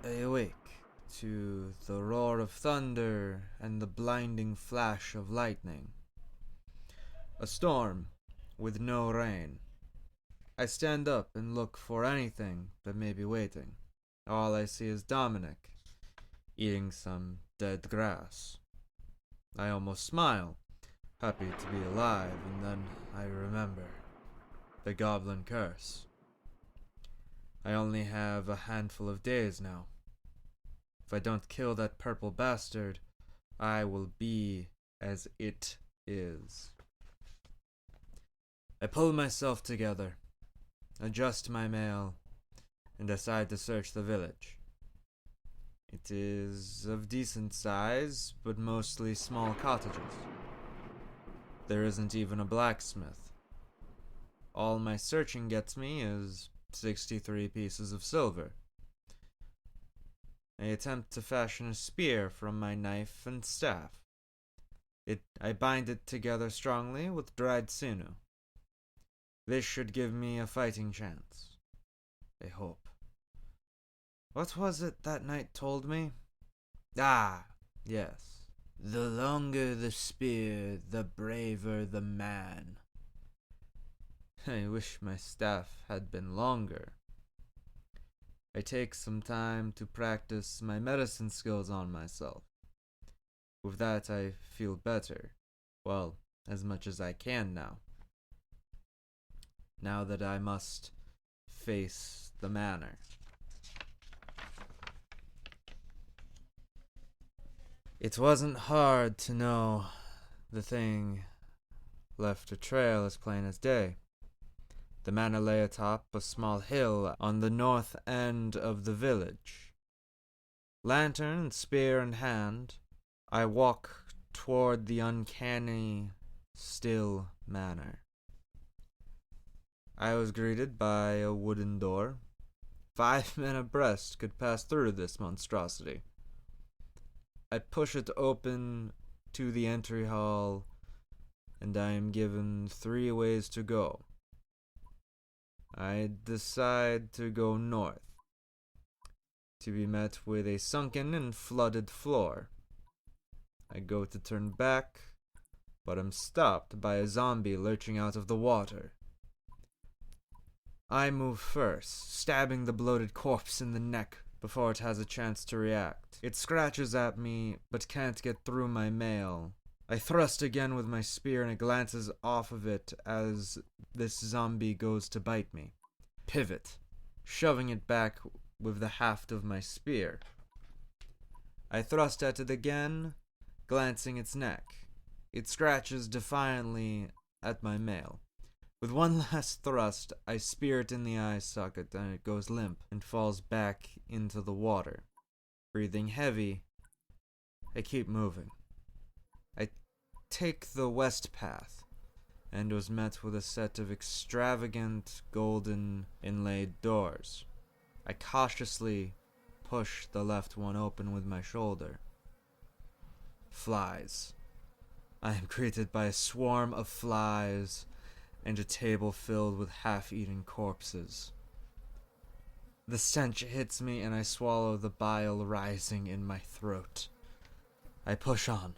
I awake to the roar of thunder and the blinding flash of lightning. A storm with no rain. I stand up and look for anything that may be waiting. All I see is Dominic, eating some dead grass. I almost smile, happy to be alive, and then I remember the goblin curse. I only have a handful of days now. If I don't kill that purple bastard, I will be as it is. I pull myself together, adjust my mail, and decide to search the village. It is of decent size, but mostly small cottages. There isn't even a blacksmith. All my searching gets me is 63 pieces of silver. I attempt to fashion a spear from my knife and staff. I bind it together strongly with dried sinew. This should give me a fighting chance. I hope. What was it that knight told me? Ah, yes. The longer the spear, the braver the man. I wish my staff had been longer. I take some time to practice my medicine skills on myself. With that, I feel better. Well, as much as I can now. Now that I must face the manor. It wasn't hard to know the thing left a trail as plain as day. The manor lay atop a small hill on the north end of the village. Lantern and spear in hand, I walk toward the uncanny, still manor. I was greeted by a wooden door. 5 men abreast could pass through this monstrosity. I push it open to the entry hall, and I am given 3 ways to go. I decide to go north, to be met with a sunken and flooded floor. I go to turn back, but am stopped by a zombie lurching out of the water. I move first, stabbing the bloated corpse in the neck before it has a chance to react. It scratches at me, but can't get through my mail. I thrust again with my spear and it glances off of it as this zombie goes to bite me. Pivot, shoving it back with the haft of my spear. I thrust at it again, glancing its neck. It scratches defiantly at my mail. With one last thrust, I spear it in the eye socket and it goes limp and falls back into the water. Breathing heavy, I keep moving. I take the west path and was met with a set of extravagant golden inlaid doors. I cautiously push the left one open with my shoulder. Flies. I am greeted by a swarm of flies and a table filled with half-eaten corpses. The stench hits me and I swallow the bile rising in my throat. I push on,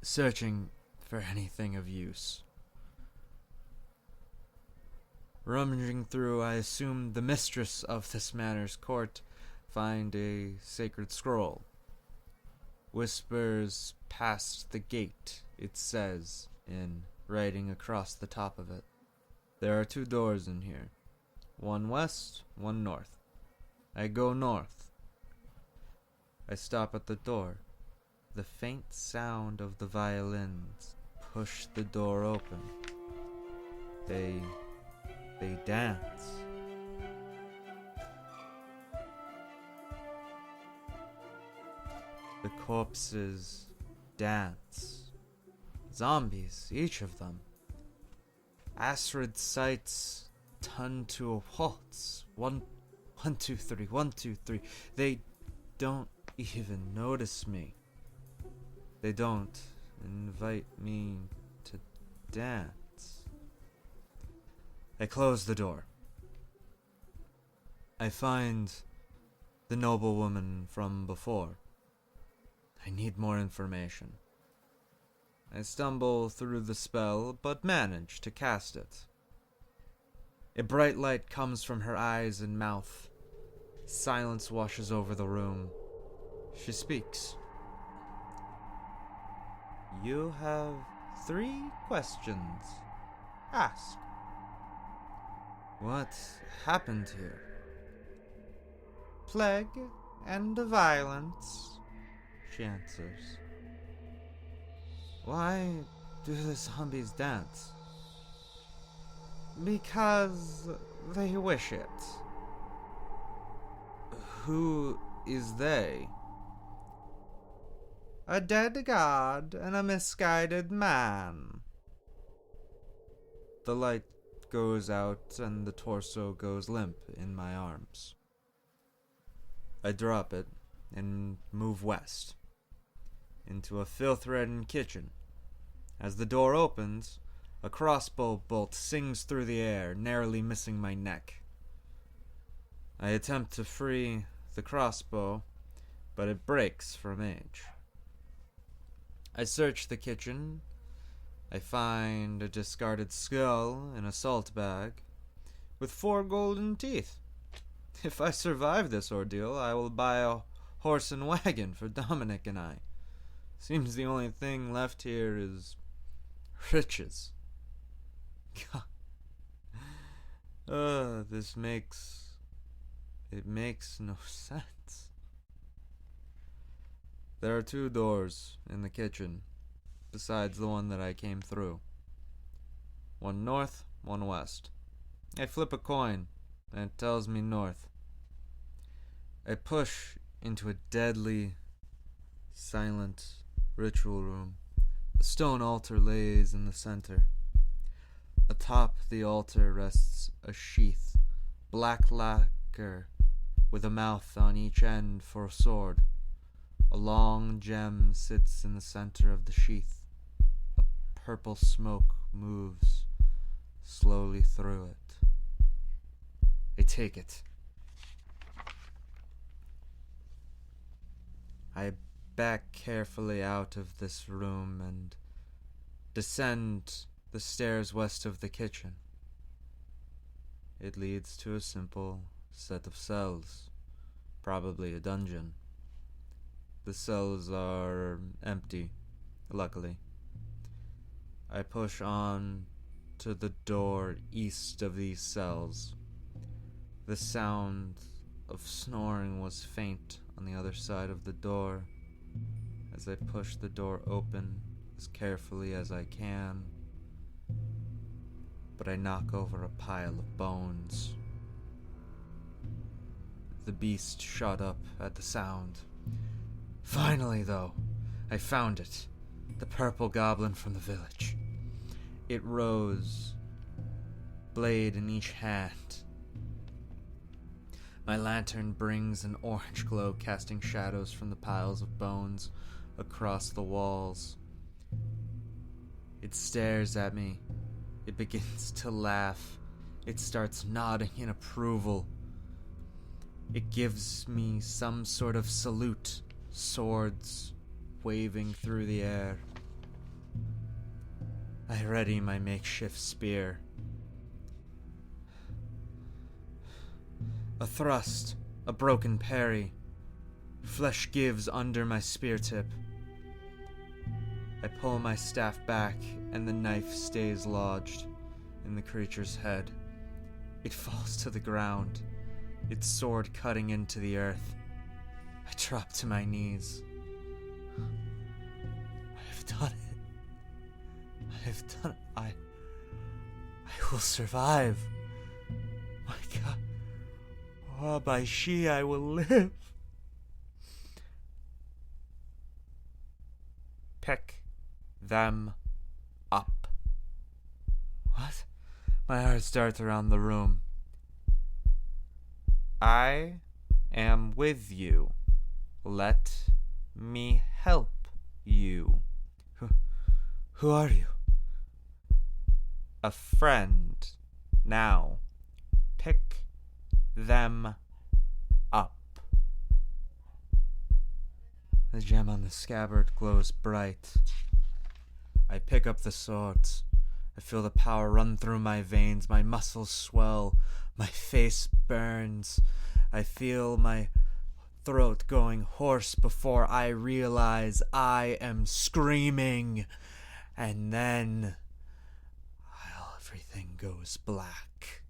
searching for anything of use. Rummaging through, I assume the mistress of this manor's court find a sacred scroll. Whispers past the gate, it says, in writing across the top of it. There are 2 doors in here. One west, one north. I go north. I stop at the door. The faint sound of the violins push the door open. They dance. The corpses dance. Zombies, each of them. Astrid sights turn to a waltz. 1, 2, 3, 1, 2, 3. They don't even notice me. They don't invite me to dance. I close the door. I find The noblewoman from before. I need more information. I stumble through the spell, but manage to cast it. A bright light comes from her eyes and mouth. Silence washes over the room. She speaks. You have 3 questions. Ask. What happened here? Plague and violence, she answers. Why do the zombies dance? Because they wish it. Who is they? A dead god and a misguided man. The light goes out and the torso goes limp in my arms. I drop it and move west, into a filth-reddened kitchen. As the door opens, a crossbow bolt sings through the air, narrowly missing my neck. I attempt to free the crossbow, but it breaks from age. I search the kitchen. I find a discarded skull in a salt bag with 4 golden teeth. If I survive this ordeal, I will buy a horse and wagon for Dominic and I. Seems the only thing left here is riches. God. This makes no sense. There are 2 doors in the kitchen, besides the one that I came through. One north, one west. I flip a coin, and it tells me north. I push into a deadly, silent ritual room. A stone altar lays in the center. Atop the altar rests a sheath, black lacquer, with a mouth on each end for a sword. A long gem sits in the center of the sheath. A purple smoke moves slowly through it. I take it. I back carefully out of this room and descend the stairs west of the kitchen. It leads to a simple set of cells, probably a dungeon. The cells are empty, luckily. I push on to the door east of these cells. The sound of snoring was faint on the other side of the door. As I push the door open as carefully as I can, but I knock over a pile of bones. The beast shot up at the sound. Finally, though, I found it. The purple goblin from the village. It rose, blade in each hand. My lantern brings an orange glow, casting shadows from the piles of bones across the walls. It stares at me. It begins to laugh. It starts nodding in approval. It gives me some sort of salute, swords waving through the air. I ready my makeshift spear. A thrust, a broken parry. Flesh gives under my spear tip. I pull my staff back, and the knife stays lodged in the creature's head. It falls to the ground, its sword cutting into the earth. I drop to my knees. I've done it. I've done it. I will survive. My God. Oh, by she I will live. Pick them up. What? My heart starts around the room. I am with you. Let me help you. Who are you? A friend. Now, pick them up. The gem on the scabbard glows bright. I pick up the swords. I feel the power run through my veins. My muscles swell. My face burns. I feel my throat going hoarse before I realize I am screaming. And then everything goes black.